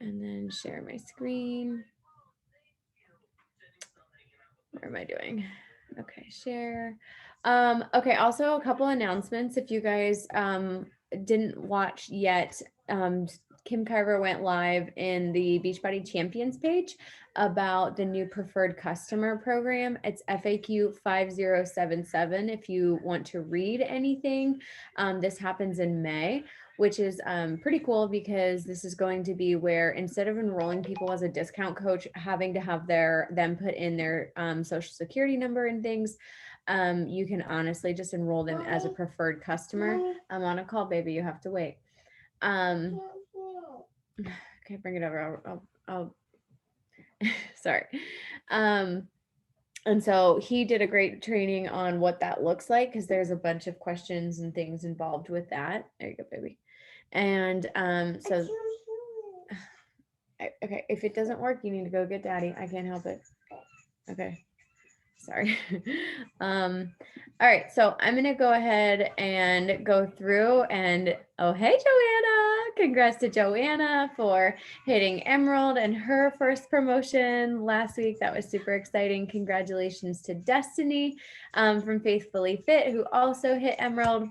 and then share my screen. What am I doing? Okay, share. Okay, also a couple announcements. If you guys didn't watch yet, Kim Carver went live in the Beachbody Champions page about the new preferred customer program. It's FAQ 5077 if you want to read anything. This happens in May, which is pretty cool because this is going to be where instead of enrolling people as a discount coach, having to have them put in their social security number and things, you can honestly just enroll them as a preferred customer. I'm on a call, baby. You have to wait. Okay, bring it over. I'll sorry. And so he did a great training on what that looks like because there's a bunch of questions and things involved with that. There you go, baby. And so okay, if it doesn't work, you need to go get daddy. I can't help it. Okay. Sorry. All right, so I'm gonna go ahead and go through and oh, hey, Joanna. Congrats to Joanna for hitting Emerald and her first promotion last week. That was super exciting. Congratulations to Destiny from Faithfully Fit, who also hit Emerald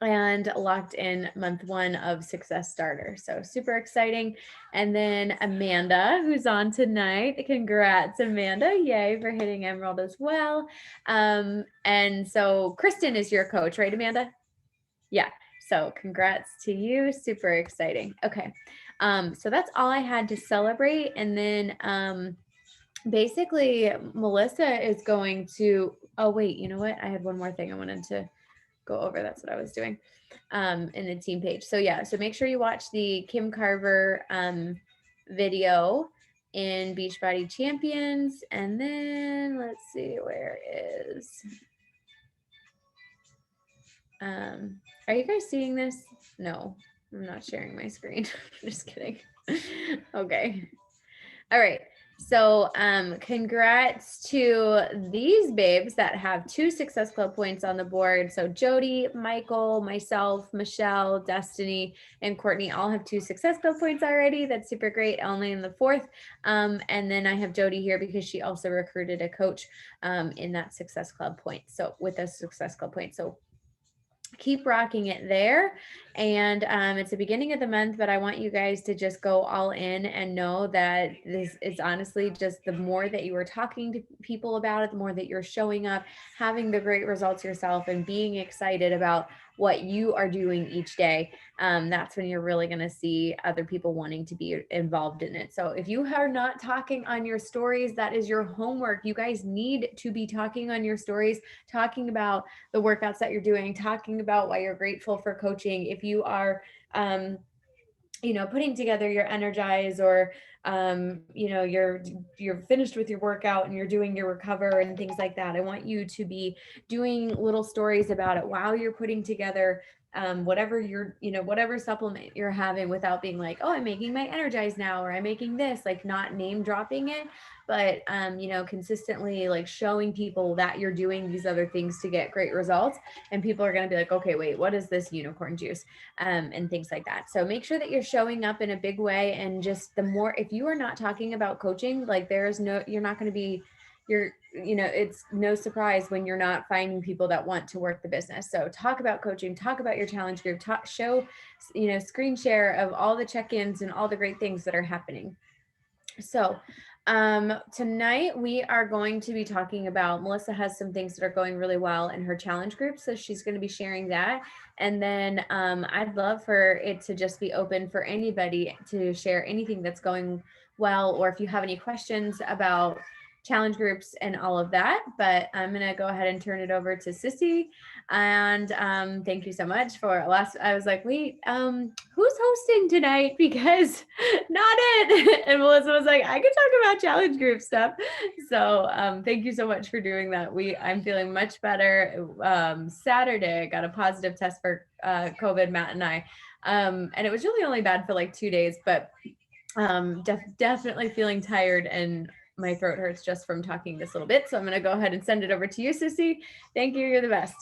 and locked in month 1 of Success Starter. So super exciting. And then Amanda, who's on tonight. Congrats, Amanda. Yay for hitting Emerald as well. And so Kristen is your coach, right, Amanda? Yeah. So congrats to you. Super exciting. Okay. So that's all I had to celebrate. And then basically Melissa is going to, oh wait, you know what? I had one more thing I wanted to go over. That's what I was doing in the team page. So yeah, so make sure you watch the Kim Carver video in Beachbody Champions. And then let's see, where is, are you guys seeing this? No, I'm not sharing my screen. Just kidding. Okay. All right. So congrats to these babes that have 2 Success Club points on the board. So Jody, Michael, myself, Michelle, Destiny, and Courtney all have 2 Success Club points already. That's super great. Only in the 4th. And then I have Jody here because she also recruited a coach in that Success Club point. So with a Success Club point. So keep rocking it there. And it's the beginning of the month, but I want you guys to just go all in and know that this is honestly just the more that you are talking to people about it, the more that you're showing up, having the great results yourself and being excited about what you are doing each day. That's when you're really going to see other people wanting to be involved in it. So if you are not talking on your stories, that is your homework. You guys need to be talking on your stories, talking about the workouts that you're doing, talking about why you're grateful for coaching. If you are, putting together your Energize or, you're finished with your workout and you're doing your recover and things like that. I want you to be doing little stories about it while you're putting together whatever whatever supplement you're having without being like, oh, I'm making my Energize now, or I'm making this, like not name dropping it, but consistently like showing people that you're doing these other things to get great results. And people are going to be like, okay, wait, what is this unicorn juice? And things like that. So make sure that you're showing up in a big way. And just the more, if you are not talking about coaching, like you're not going to be, it's no surprise when you're not finding people that want to work the business. So talk about coaching, talk about your challenge group, show, screen share of all the check-ins and all the great things that are happening. So tonight we are going to be talking about, Melissa has some things that are going really well in her challenge group. So she's going to be sharing that. And then I'd love for it to just be open for anybody to share anything that's going well, or if you have any questions about challenge groups and all of that. But I'm going to go ahead and turn it over to Sissy. And thank you so much for I was like, wait, who's hosting tonight? Because not it. And Melissa was like, I can talk about challenge group stuff. So thank you so much for doing that. I'm feeling much better. Saturday, I got a positive test for COVID, Matt and I. And it was really only bad for like 2 days, but definitely feeling tired, and my throat hurts just from talking this little bit. So I'm going to go ahead and send it over to you, Sissy. Thank you. You're the best.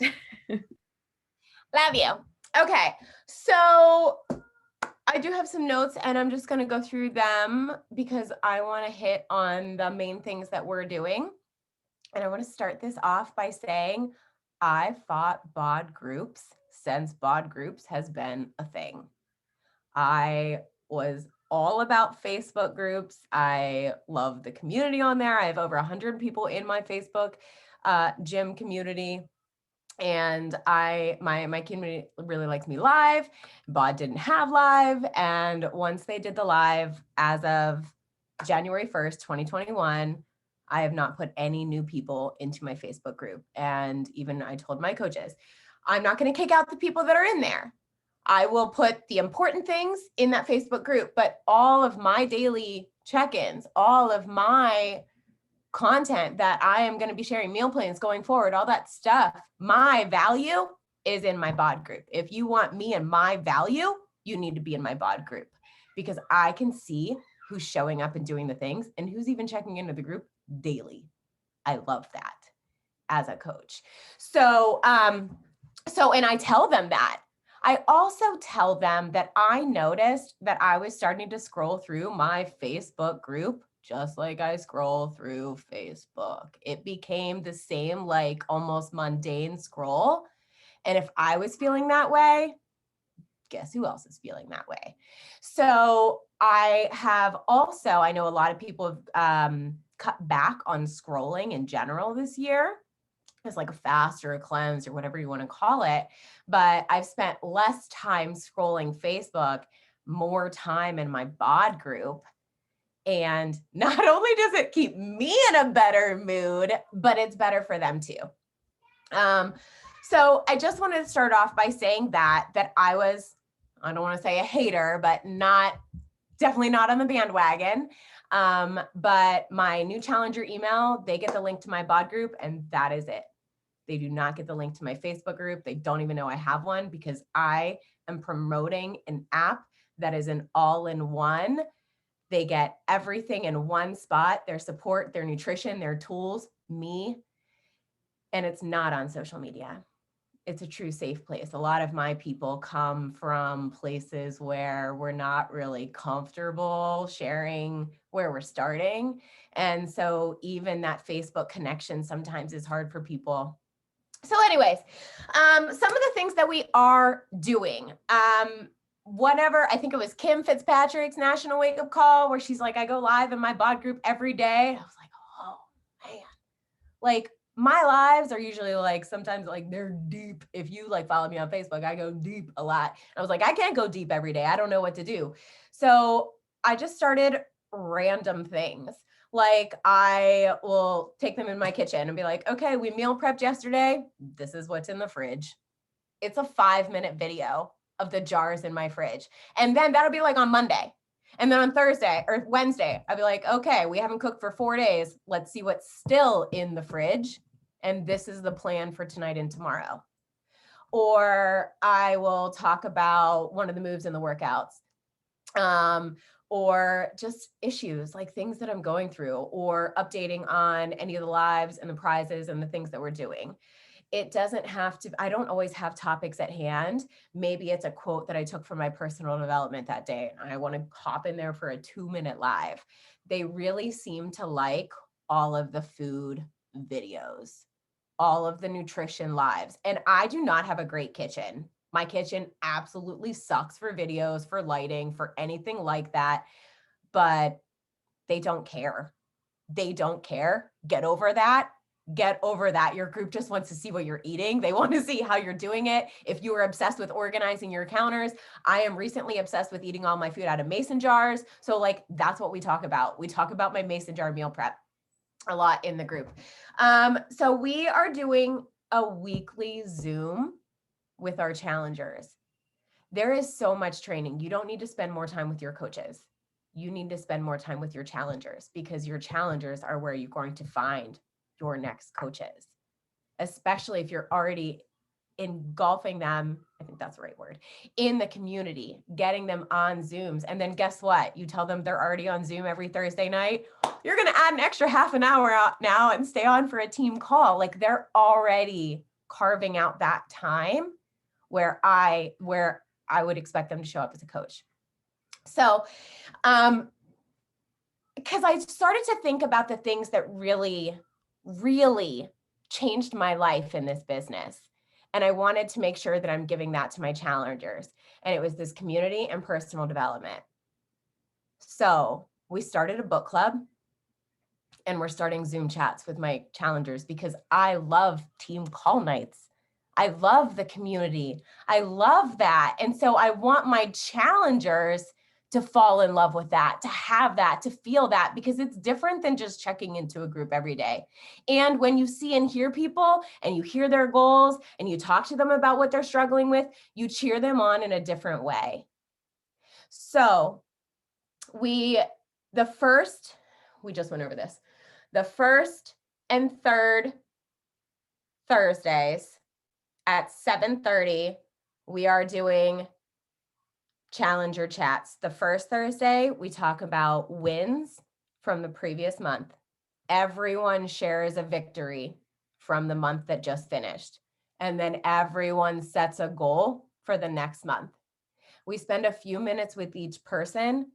Love you. Okay. So I do have some notes and I'm just going to go through them because I want to hit on the main things that we're doing. And I want to start this off by saying I fought bod groups since bod groups has been a thing. I was all about Facebook groups. I love the community on there. I have over 100 people in my Facebook gym community. And my community really likes me live. Bod didn't have live. And once they did the live, as of January 1st, 2021, I have not put any new people into my Facebook group. And even I told my coaches, I'm not going to kick out the people that are in there. I will put the important things in that Facebook group, but all of my daily check-ins, all of my content that I am going to be sharing, meal plans going forward, all that stuff, my value is in my bod group. If you want me and my value, you need to be in my bod group because I can see who's showing up and doing the things and who's even checking into the group daily. I love that as a coach. So, and I tell them that. I also tell them that I noticed that I was starting to scroll through my Facebook group just like I scroll through Facebook. It became the same, like almost mundane scroll. And if I was feeling that way, guess who else is feeling that way? So I know a lot of people have cut back on scrolling in general this year. It's like a fast or a cleanse or whatever you want to call it. But I've spent less time scrolling Facebook, more time in my bod group. And not only does it keep me in a better mood, but it's better for them too. So I just wanted to start off by saying that I don't want to say a hater, but definitely not on the bandwagon. But my new challenger email, they get the link to my bod group and that is it. They do not get the link to my Facebook group. They don't even know I have one because I am promoting an app that is an all-in-one. They get everything in one spot, their support, their nutrition, their tools, me, and it's not on social media. It's a true safe place. A lot of my people come from places where we're not really comfortable sharing where we're starting. And so even that Facebook connection sometimes is hard for people. So anyways, some of the things that we are doing, whatever, I think it was Kim Fitzpatrick's national wake up call where she's like, I go live in my bod group every day. I was like, oh man, like my lives are usually like, sometimes like they're deep. If you like follow me on Facebook, I go deep a lot. And I was like, I can't go deep every day. I don't know what to do. So I just started random things. Like I will take them in my kitchen and be like, okay, we meal prepped yesterday. This is what's in the fridge. It's a 5-minute video of the jars in my fridge. And then that'll be like on Monday. And then on Thursday or Wednesday, I'll be like, okay, we haven't cooked for 4 days. Let's see what's still in the fridge. And this is the plan for tonight and tomorrow. Or I will talk about one of the moves in the workouts. Or just issues like things that I'm going through or updating on any of the lives and the prizes and the things that we're doing. It doesn't have to, I don't always have topics at hand. Maybe it's a quote that I took from my personal development that day and I want to hop in there for a 2-minute live. They really seem to like all of the food videos, all of the nutrition lives. And I do not have a great kitchen. My kitchen absolutely sucks for videos, for lighting, for anything like that, but they don't care. They don't care. Get over that. Get over that. Your group just wants to see what you're eating. They want to see how you're doing it. If you are obsessed with organizing your counters, I am recently obsessed with eating all my food out of mason jars. So like, that's what we talk about. We talk about my mason jar meal prep a lot in the group. So we are doing a weekly Zoom with our challengers. There is so much training. You don't need to spend more time with your coaches. You need to spend more time with your challengers because your challengers are where you're going to find your next coaches, especially if you're already engulfing them, I think that's the right word, in the community, getting them on Zooms. And then guess what? You tell them they're already on Zoom every Thursday night. You're going to add an extra half an hour out now and stay on for a team call. Like they're already carving out that time where I would expect them to show up as a coach. So, because I started to think about the things that really, really changed my life in this business. And I wanted to make sure that I'm giving that to my challengers. And it was this community and personal development. So we started a book club, and we're starting Zoom chats with my challengers because I love team call nights. I love the community. I love that. And so I want my challengers to fall in love with that, to have that, to feel that, because it's different than just checking into a group every day. And when you see and hear people and you hear their goals and you talk to them about what they're struggling with, you cheer them on in a different way. So we just went over this. The first and third Thursdays at 7:30, we are doing challenger chats. The first Thursday, we talk about wins from the previous month. Everyone shares a victory from the month that just finished. And then everyone sets a goal for the next month. We spend a few minutes with each person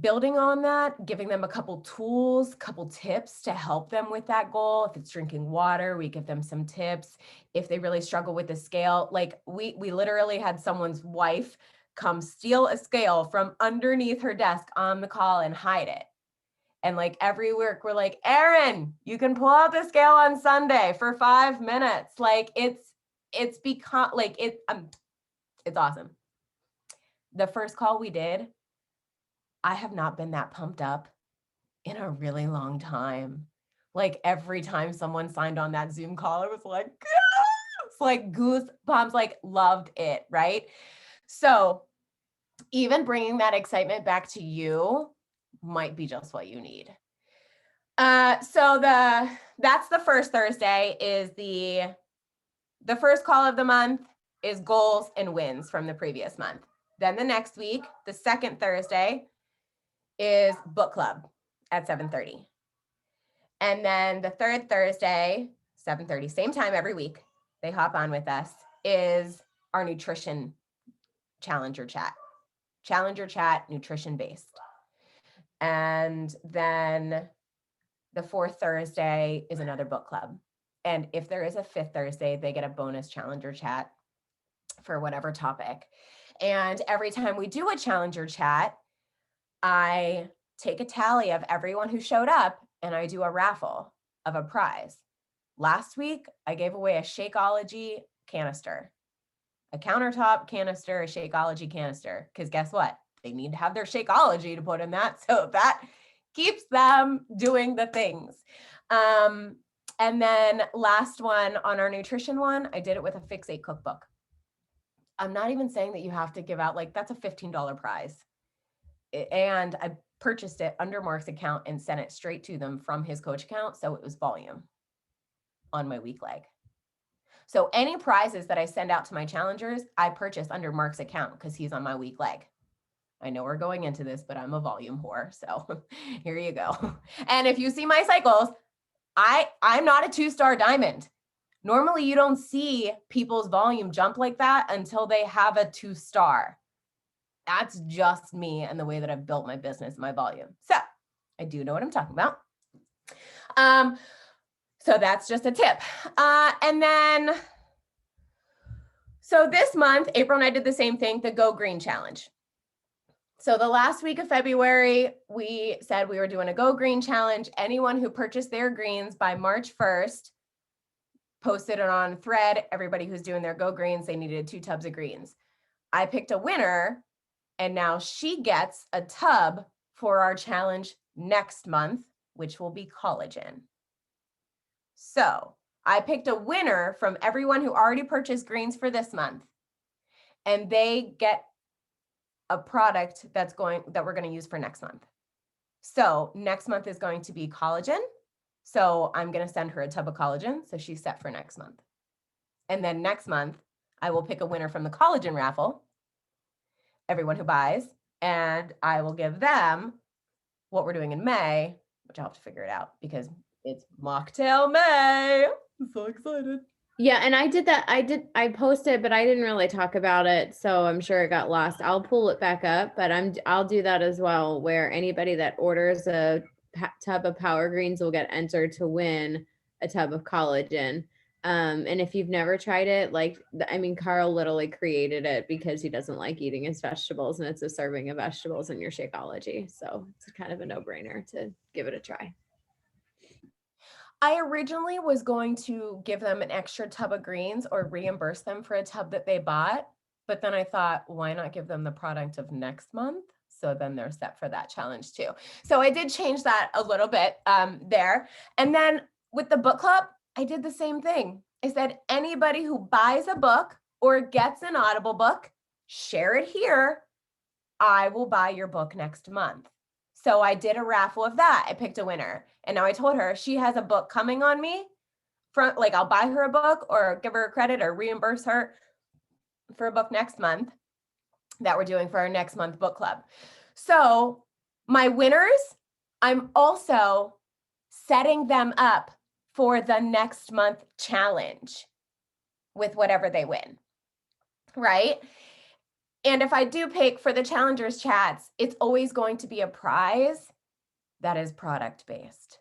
building on that, giving them a couple tools, couple tips to help them with that goal. If it's drinking water, we give them some tips. If they really struggle with the scale, like we literally had someone's wife come steal a scale from underneath her desk on the call and hide it. And like every week we're like, Erin, you can pull out the scale on Sunday for 5 minutes. Like it's become like it's awesome. The first call we did, I have not been that pumped up in a really long time. Like every time someone signed on that Zoom call, it was like, it's like goosebumps, like loved it, right? So even bringing that excitement back to you might be just what you need. So that's the first Thursday is the first call of the month is goals and wins from the previous month. Then the next week, the second Thursday is book club at 7:30. And then the third Thursday, 7:30, same time every week, they hop on with us, is our nutrition challenger chat. Challenger chat, nutrition based. And then the fourth Thursday is another book club. And if there is a fifth Thursday, they get a bonus challenger chat for whatever topic. And every time we do a challenger chat, I take a tally of everyone who showed up and I do a raffle of a prize. Last week, I gave away a Shakeology canister, a countertop canister, a Shakeology canister, because guess what? They need to have their Shakeology to put in that. So that keeps them doing the things. And then last one on our nutrition one, I did it with a Fix 8 cookbook. I'm not even saying that you have to give out, like that's a $15 prize. And I purchased it under Mark's account and sent it straight to them from his coach account. So it was volume on my weak leg. So any prizes that I send out to my challengers, I purchase under Mark's account because he's on my weak leg. I know we're going into this, but I'm a volume whore. So here you go. And if you see my cycles, I'm not a 2-star diamond. Normally you don't see people's volume jump like that until they have a 2-star. That's just me and the way that I've built my business, my volume. So I do know what I'm talking about. So that's just a tip. And then, so this month, April and I did the same thing, the Go Green Challenge. So the last week of February, we said we were doing a Go Green Challenge. Anyone who purchased their greens by March 1st, posted it on a thread. Everybody who's doing their Go Greens, they needed 2 tubs of greens. I picked a winner, and now she gets a tub for our challenge next month, which will be collagen. So I picked a winner from everyone who already purchased greens for this month, and they get a product that we're going to use for next month. So next month is going to be collagen. So I'm going to send her a tub of collagen. So she's set for next month. And then next month, I will pick a winner from the collagen raffle, everyone who buys, and I will give them what we're doing in May, which I'll have to figure it out because it's Mocktail May. I'm so excited. Yeah, and I did that. I posted, but I didn't really talk about it, so I'm sure it got lost. I'll pull it back up, but I'll do that as well, where anybody that orders a tub of Power Greens will get entered to win a tub of collagen. And if you've never tried it, like I mean, Carl literally created it because he doesn't like eating his vegetables, and it's a serving of vegetables in your Shakeology, so it's kind of a no-brainer to give it a try. I originally was going to give them an extra tub of greens or reimburse them for a tub that they bought. But then I thought, why not give them the product of next month? So then they're set for that challenge too. So I did change that a little bit there. And then with the book club, I did the same thing. I said, anybody who buys a book or gets an Audible book, share it here. I will buy your book next month. So I did a raffle of that. I picked a winner. And now I told her she has a book coming on me. From like I'll buy her a book or give her a credit or reimburse her for a book next month that we're doing for our next month book club. So my winners, I'm also setting them up for the next month challenge with whatever they win. Right? And if I do pick for the challengers chats, it's always going to be a prize that is product based,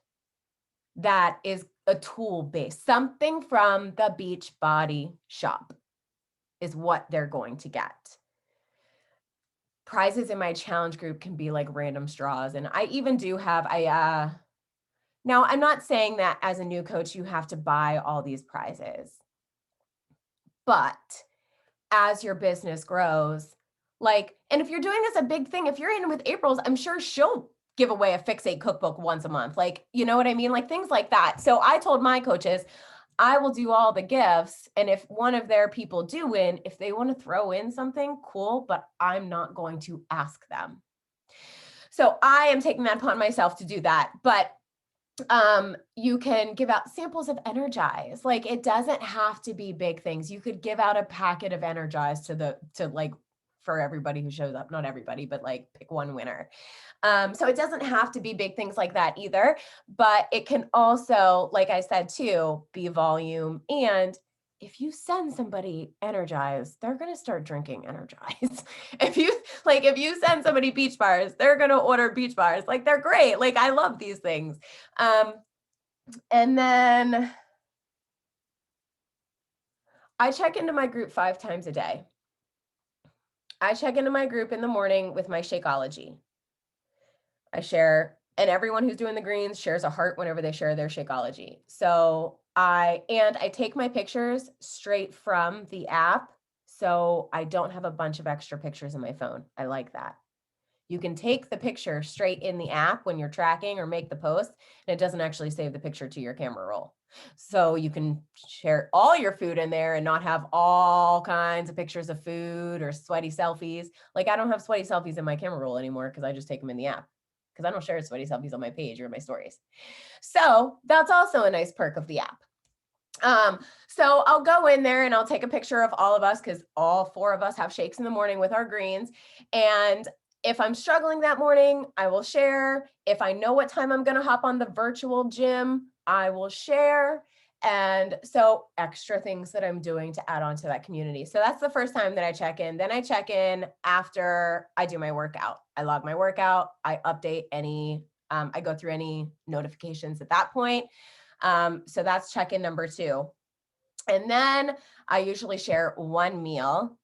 that is a tool based, something from the Beachbody shop is what they're going to get. Prizes in my challenge group can be like random straws. And I even do have, now I'm not saying that as a new coach, you have to buy all these prizes, but as your business grows, like, and if you're doing this a big thing, if you're in with April's, I'm sure she'll give away a Fixate cookbook once a month. Like, you know what I mean? Like things like that. So I told my coaches, I will do all the gifts. And if one of their people do win, if they want to throw in something, cool, but I'm not going to ask them. So I am taking that upon myself to do that. But you can give out samples of Energize. Like it doesn't have to be big things. You could give out a packet of Energize to like for everybody who shows up, not everybody, but like pick one winner. So it doesn't have to be big things like that either, but it can also, like I said too, be volume. And if you send somebody Energize, they're going to start drinking Energize. If you send somebody beach bars, they're going to order beach bars. Like they're great. Like I love these things. And then I check into my group 5 times a day. I check into my group in the morning with my Shakeology. I share, and everyone who's doing the greens shares a heart whenever they share their Shakeology. So I take my pictures straight from the app. So I don't have a bunch of extra pictures in my phone. I like that. You can take the picture straight in the app when you're tracking or make the post, and it doesn't actually save the picture to your camera roll. So you can share all your food in there and not have all kinds of pictures of food or sweaty selfies. Like I don't have sweaty selfies in my camera roll anymore because I just take them in the app because I don't share sweaty selfies on my page or in my stories. So that's also a nice perk of the app. So I'll go in there and I'll take a picture of all of us because all 4 of us have shakes in the morning with our greens. And if I'm struggling that morning, I will share. If I know what time I'm going to hop on the virtual gym, I will share. And so extra things that I'm doing to add on to that community. So that's the first time that I check in. Then I check in after I do my workout. I log my workout. I update any, I go through any notifications at that point. So that's check-in number 2. And then I usually share one meal,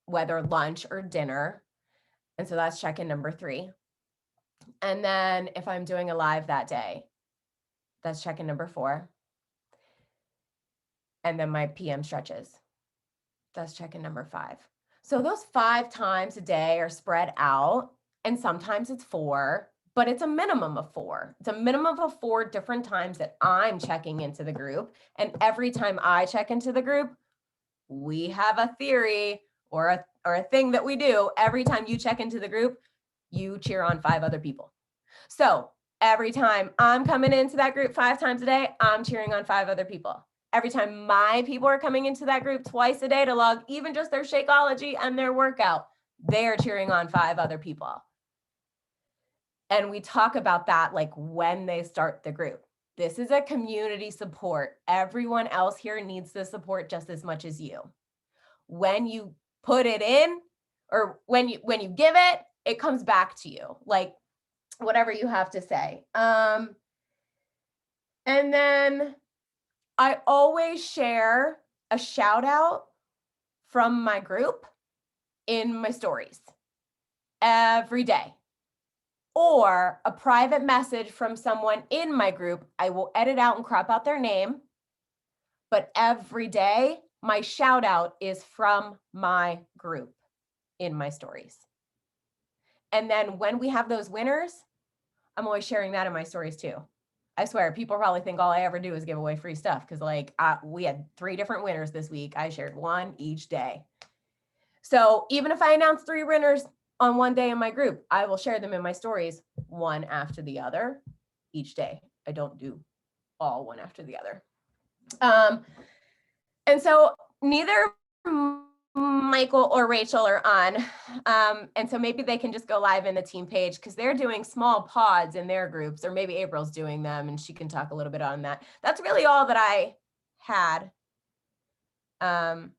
whether lunch or dinner. And so that's check-in number 3. And then if I'm doing a live that day, that's check-in number 4. And then my PM stretches. That's check-in number 5. So those 5 times a day are spread out, and sometimes it's 4, but it's a minimum of 4. It's a minimum of 4 different times that I'm checking into the group. And every time I check into the group, we have a theory or a thing that we do. Every time you check into the group, you cheer on 5 other people. So every time I'm coming into that group 5 times a day, I'm cheering on 5 other people. Every time my people are coming into that group twice a day to log even just their Shakeology and their workout, they're cheering on 5 other people. And we talk about that like when they start the group. This is a community support. Everyone else here needs the support just as much as you. When you put it in, or when you give it, it comes back to you, like whatever you have to say. And then I always share a shout out from my group in my stories every day, or a private message from someone in my group. I will edit out and crop out their name, but every day my shout out is from my group in my stories. And then when we have those winners, I'm always sharing that in my stories too. I swear, people probably think all I ever do is give away free stuff, because like we had 3 different winners this week. I shared one each day. So even if I announce 3 winners on one day in my group, I will share them in my stories one after the other each day. I don't do all one after the other. And so neither Michael or Rachel are on. And so maybe they can just go live in the team page, because they're doing small pods in their groups, or maybe April's doing them and she can talk a little bit on that. That's really all that I had. I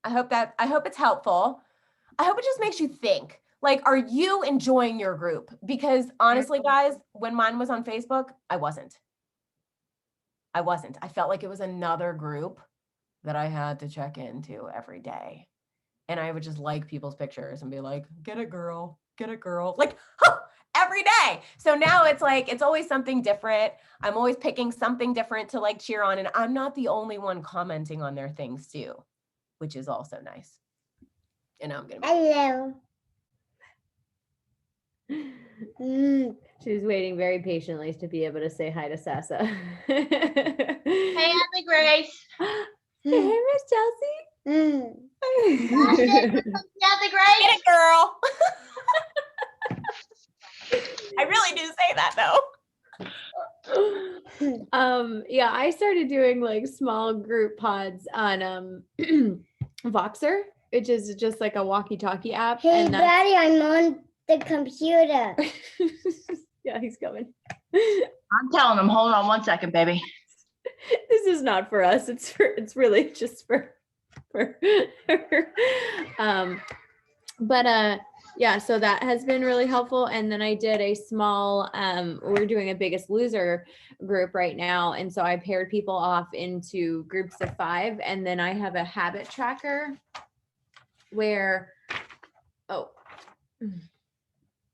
hope it's helpful. I hope it just makes you think, like, are you enjoying your group? Because honestly, guys, when mine was on Facebook, I wasn't. I felt like it was another group that I had to check into every day. And I would just like people's pictures and be like, get it, girl, like, huh, every day. So now it's like, it's always something different. I'm always picking something different to like cheer on. And I'm not the only one commenting on their things too, which is also nice. And now I'm going to Hello. She's waiting very patiently to be able to say hi to Sasa. Hey, Abby Grace. Hey, Miss Chelsea. Abby Grace. get it, girl. I really do say that though. Yeah, I started doing like small group pods on Voxer, which is just like a walkie-talkie app. Hey, Daddy, I'm on the computer. Yeah, he's coming. I'm telling him, hold on 1 second, baby. This is not for us. It's really just for yeah, so that has been really helpful. And then I did a small, we're doing a Biggest Loser group right now. And so I paired people off into groups of 5. And then I have a habit tracker where,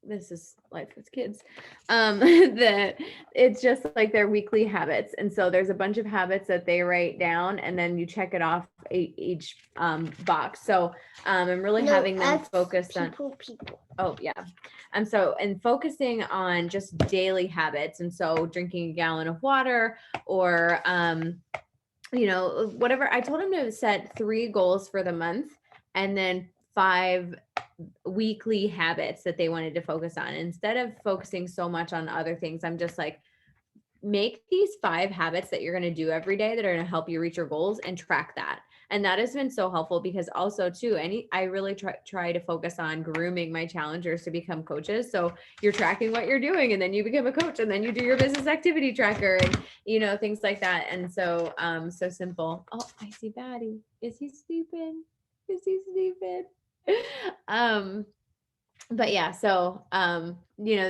this is life with kids. That it's just like their weekly habits. And so there's a bunch of habits that they write down, and then you check it off each box. So I'm really having them focus on people. Oh yeah. And focusing on just daily habits. And so drinking a gallon of water, or whatever. I told him to set 3 goals for the month, and then 5 weekly habits that they wanted to focus on. Instead of focusing so much on other things, I'm just like, make these 5 habits that you're going to do every day that are going to help you reach your goals, and track that. And that has been so helpful, because also too, I really try to focus on grooming my challengers to become coaches. So you're tracking what you're doing, and then you become a coach, and then you do your business activity tracker, and things like that. And so so simple. Oh, I see Batty. Is he sleeping? But yeah, so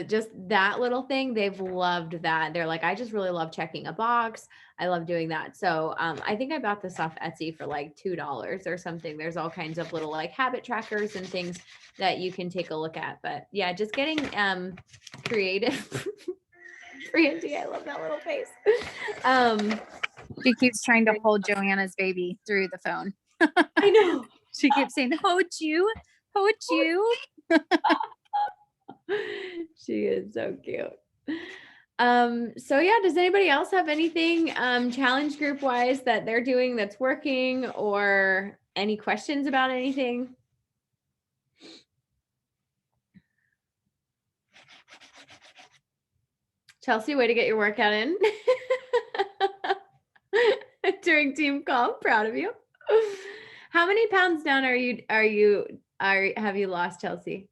just that little thing, they've loved that. They're like, I just really love checking a box. I love doing that. So I think I bought this off Etsy for like $2 or something. There's all kinds of little like habit trackers and things that you can take a look at. But yeah, just getting creative. Brandy, I love that little face. She keeps trying to hold Joanna's baby through the phone. I know. She keeps saying, hold you. She is so cute. So yeah, does anybody else have anything challenge group wise that they're doing that's working, or any questions about anything? Chelsea, way to get your workout in during team call. Proud of you. How many pounds down have you lost, Chelsea?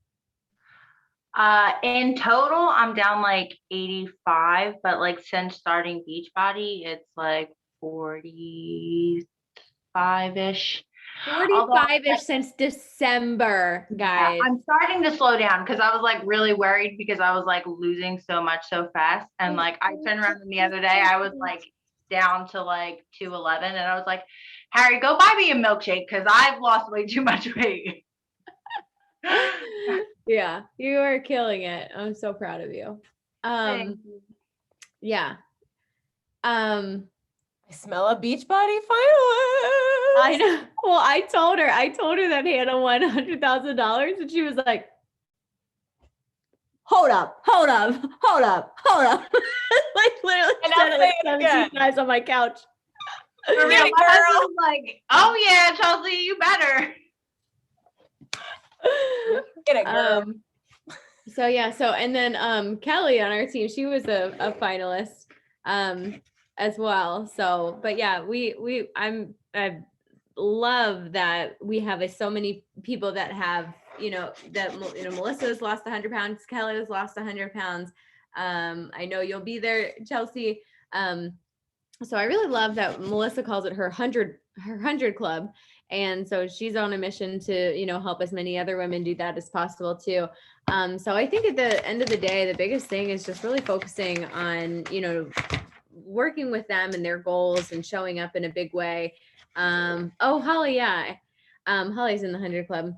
In total, I'm down like 85, but like since starting Beachbody, it's like 45-ish. Although 45-ish since December, yeah, guys. I'm starting to slow down because I was like really worried because I was like losing so much so fast. And like I turned around and the other day, I was like down to like 211, and I was like, Harry, go buy me a milkshake because I've lost way too much weight. Yeah, you are killing it. I'm so proud of you. Thank you. Yeah. I smell a Beachbody finalist. I know. Well, I told her that Hannah won $100,000, and she was like, hold up. Like literally And said I'll it say like it 17 again. times on my couch. For real, Get it, my husband girl. was like, oh yeah, Chelsea, you better. Get it, girl. So yeah, and then Kelly on our team, she was a finalist as well. So, but yeah, I love that we have so many people that have, Melissa's lost 100 pounds, Kelly has lost 100 pounds. I know you'll be there, Chelsea. So I really love that Melissa calls it her 100 club. And so she's on a mission to, help as many other women do that as possible too. So I think at the end of the day, the biggest thing is just really focusing on, working with them and their goals and showing up in a big way. Holly, yeah. Holly's in the 100 club.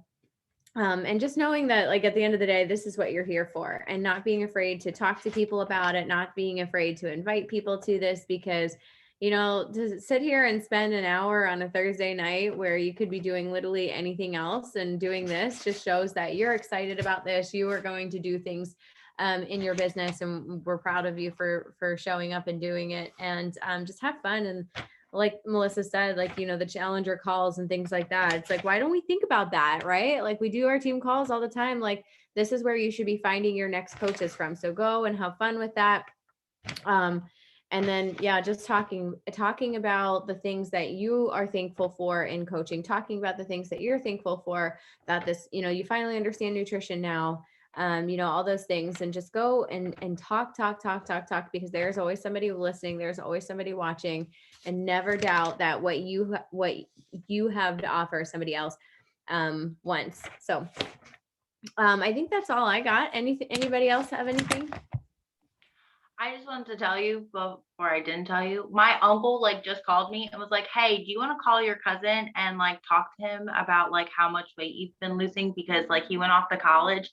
And just knowing that, like, at the end of the day, this is what you're here for, and not being afraid to talk to people about it, not being afraid to invite people to this, because, to sit here and spend an hour on a Thursday night where you could be doing literally anything else and doing this just shows that you're excited about this. You are going to do things in your business, and we're proud of you for showing up and doing it, and just have fun. And like Melissa said, like, the challenger calls and things like that. It's like, why don't we think about that? Right? Like, we do our team calls all the time. Like, this is where you should be finding your next coaches from. So go and have fun with that. And then, yeah, just talking about the things that you are thankful for in coaching, talking about the things that you're thankful for, that this, you finally understand nutrition now, all those things, and just go and talk, because there's always somebody listening. There's always somebody watching, and never doubt that what you have to offer somebody else wants. So I think that's all I got. Anybody else have anything? I just wanted to tell you before I didn't tell you, my uncle like just called me and was like, hey, do you want to call your cousin and like talk to him about like how much weight you've been losing? Because like he went off to college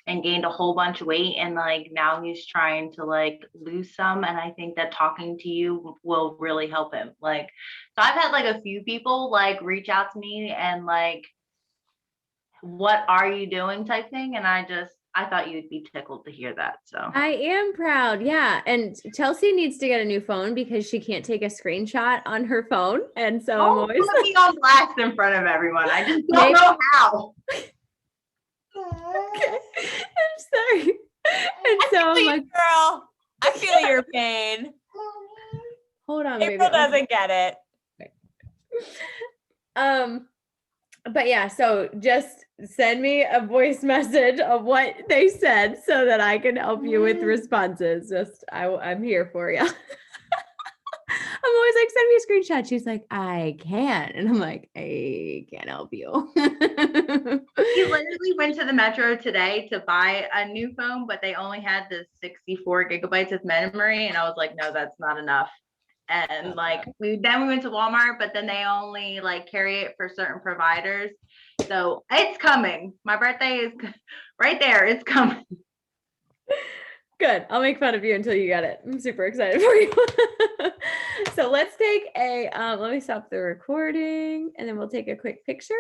and gained a whole bunch of weight, and like now he's trying to like lose some. And I think that talking to you will really help him. Like, so I've had like a few people like reach out to me and like, what are you doing type thing. And I thought you'd be tickled to hear that. So I am proud. Yeah. And Chelsea needs to get a new phone because she can't take a screenshot on her phone. And so I'm always put me on blast in front of everyone. I just don't know how. Okay. I'm sorry. And so I I'm feel like, you, girl. I feel your pain. hold on, baby. April doesn't get it. But yeah, so just send me a voice message of what they said so that I can help you with responses. I'm here for you. I'm always like, send me a screenshot. She's like, I can. And I'm like, I can't help you. He literally went to the Metro today to buy a new phone, but they only had the 64 gigabytes of memory. And I was like, no, that's not enough. And like we went to Walmart, but then they only like carry it for certain providers. So it's coming. My birthday is right there. It's coming. Good. I'll make fun of you until you get it. I'm super excited for you. So let's take let me stop the recording, and then we'll take a quick picture.